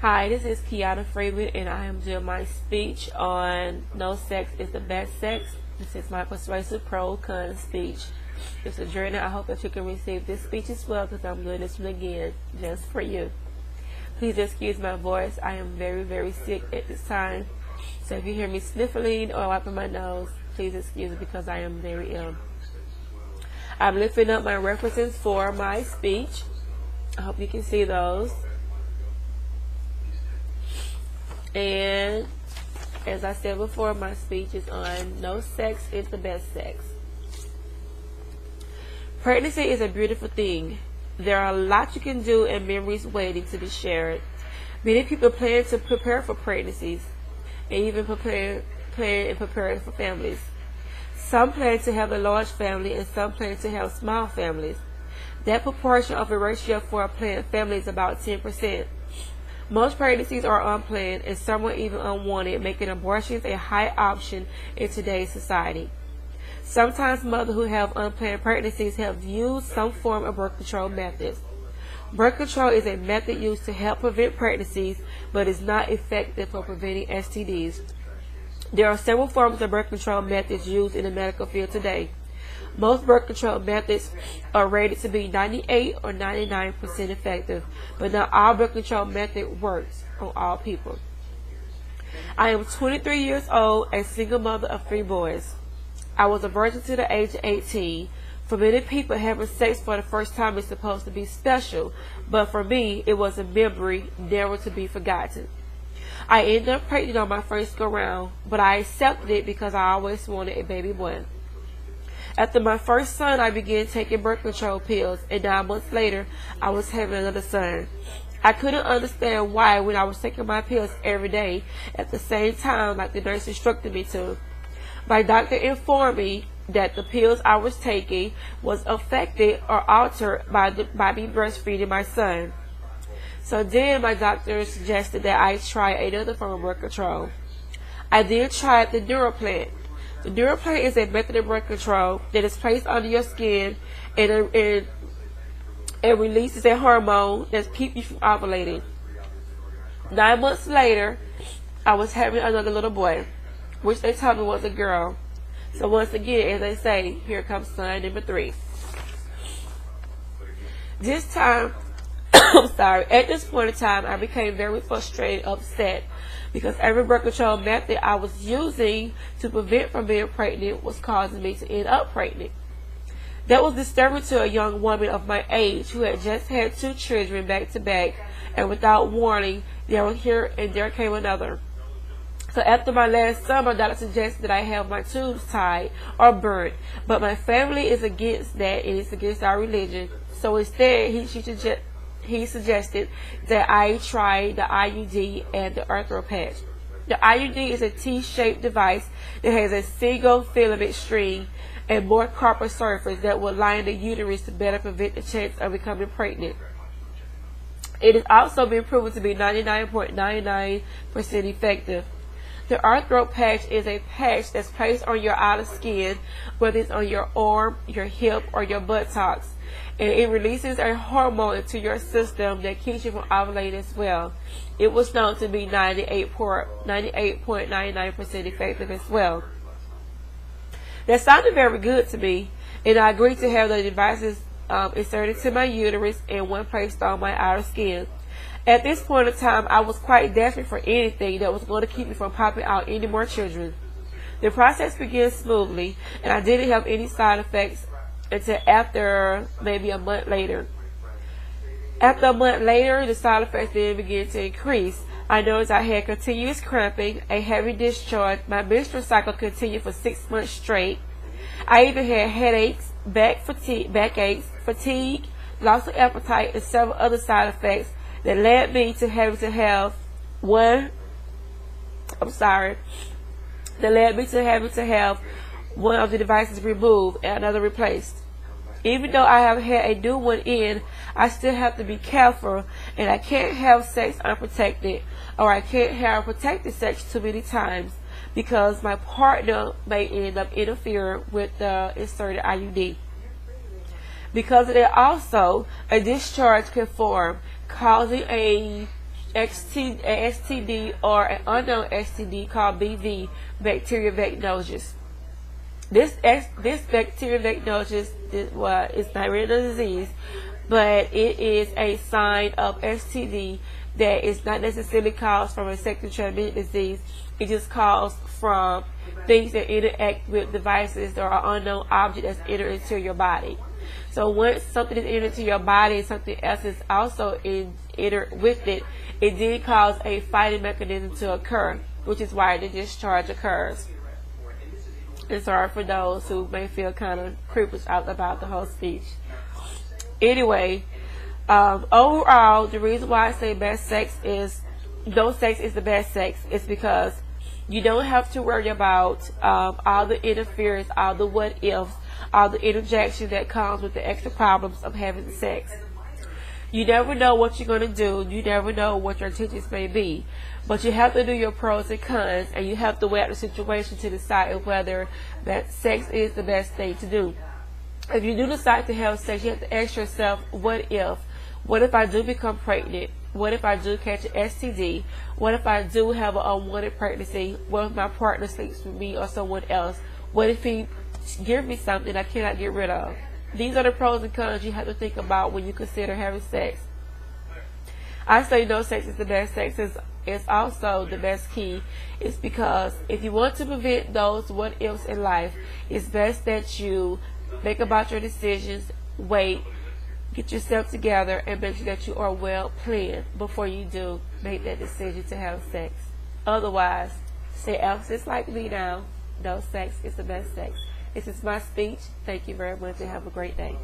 Hi, this is Kiana Freeman, and I am doing my speech on No Sex is the Best Sex. This is my persuasive pro-con speech. It's a journey. I hope that you can receive this speech as well, because I'm doing this one again just for you. Please excuse my voice. I am very, very sick at this time. So if you hear me sniffling or wiping my nose, please excuse me because I am very ill. I'm lifting up my references for my speech. I hope you can see those. And as I said before, my speech is on no sex is the best sex. Pregnancy is a beautiful thing. There are a lot you can do and memories waiting to be shared. Many people plan to prepare for pregnancies and even plan and prepare for families. Some plan to have a large family and some plan to have small families. That proportion of a ratio for a planned family is about 10%. Most pregnancies are unplanned and some are even unwanted, making abortions a high option in today's society. Sometimes mothers who have unplanned pregnancies have used some form of birth control methods. Birth control is a method used to help prevent pregnancies, but is not effective for preventing STDs. There are several forms of birth control methods used in the medical field today. Most birth control methods are rated to be 98 or 99% effective, but not all birth control method works on all people. I am 23 years old, a single mother of 3 boys. I was a virgin to the age of 18. For many people, having sex for the first time is supposed to be special, but for me, it was a memory never to be forgotten. I ended up pregnant on my first go-round, but I accepted it because I always wanted a baby boy. After my first son, I began taking birth control pills, and 9 months later, I was having another son. I couldn't understand why when I was taking my pills every day at the same time like the nurse instructed me to. My doctor informed me that the pills I was taking was affected or altered by me breastfeeding my son. So then my doctor suggested that I try another form of birth control. I then tried the Neuroplant. The Neuroplant is a method of birth control that is placed under your skin and releases a hormone that keeps you from ovulating. 9 months later, I was having another little boy, which they told me was a girl. So once again, as they say, here comes son number 3. This time, at this point in time, I became very frustrated, upset, because every birth control method I was using to prevent from being pregnant was causing me to end up pregnant. That was disturbing to a young woman of my age who had just had 2 children back to back, and without warning, they were here and there came another. So after my last son, my doctor suggested that I have my tubes tied or burnt, but my family is against that and it's against our religion. So instead, he suggested that I try the IUD and the arthro patch. The IUD is a T-shaped device that has a single filament string and more copper surface that will line the uterus to better prevent the chance of becoming pregnant. It has also been proven to be 99.99% effective. The arthro patch is a patch that's placed on your outer skin, whether it's on your arm, your hip, or your buttocks. And it releases a hormone into your system that keeps you from ovulating as well. It was known to be 98.99% effective as well. That sounded very good to me, and I agreed to have the devices inserted to my uterus and one placed on my outer skin. At this point in time, I was quite desperate for anything that was going to keep me from popping out any more children. The process began smoothly, and I didn't have any side effects until after maybe a month later. After a month later, the side effects then began to increase. I noticed I had continuous cramping, a heavy discharge. My menstrual cycle continued for 6 months straight. I even had headaches, back aches, fatigue, loss of appetite, and several other side effects that led me to having to have one of the devices removed and another replaced. Even though I have had a new one in, I still have to be careful, and I can't have sex unprotected, or I can't have protected sex too many times because my partner may end up interfering with the inserted IUD. Because of that also, a discharge can form, causing a STD or an unknown STD called BV, bacterial vaginosis. This bacterial vaginosis is not really a disease, but it is a sign of STD that is not necessarily caused from a sexually transmitted disease. It just caused from things that interact with devices or unknown object that's entered into your body. So once something is entered into your body and something else is also entered with it, it then causes a fighting mechanism to occur, which is why the discharge occurs. And sorry for those who may feel kind of creepish out about the whole speech. Anyway, overall, the reason why I say best sex is no sex is the best sex is because you don't have to worry about all the interference, all the what ifs, all the interjection that comes with the extra problems of having sex. You never know what you're going to do. You never know what your intentions may be. But you have to do your pros and cons, and you have to weigh out the situation to decide whether that sex is the best thing to do. If you do decide to have sex, you have to ask yourself, what if? What if I do become pregnant? What if I do catch an STD? What if I do have an unwanted pregnancy? What if my partner sleeps with me or someone else? What if he gives me something I cannot get rid of? These are the pros and cons you have to think about when you consider having sex. I say no sex is the best sex. It's also the best key. It's because if you want to prevent those what ifs in life, it's best that you think about your decisions, wait, get yourself together, and make sure that you are well planned before you do make that decision to have sex. Otherwise, stay abstinent like me now. No sex is the best sex. This is my speech. Thank you very much and have a great day.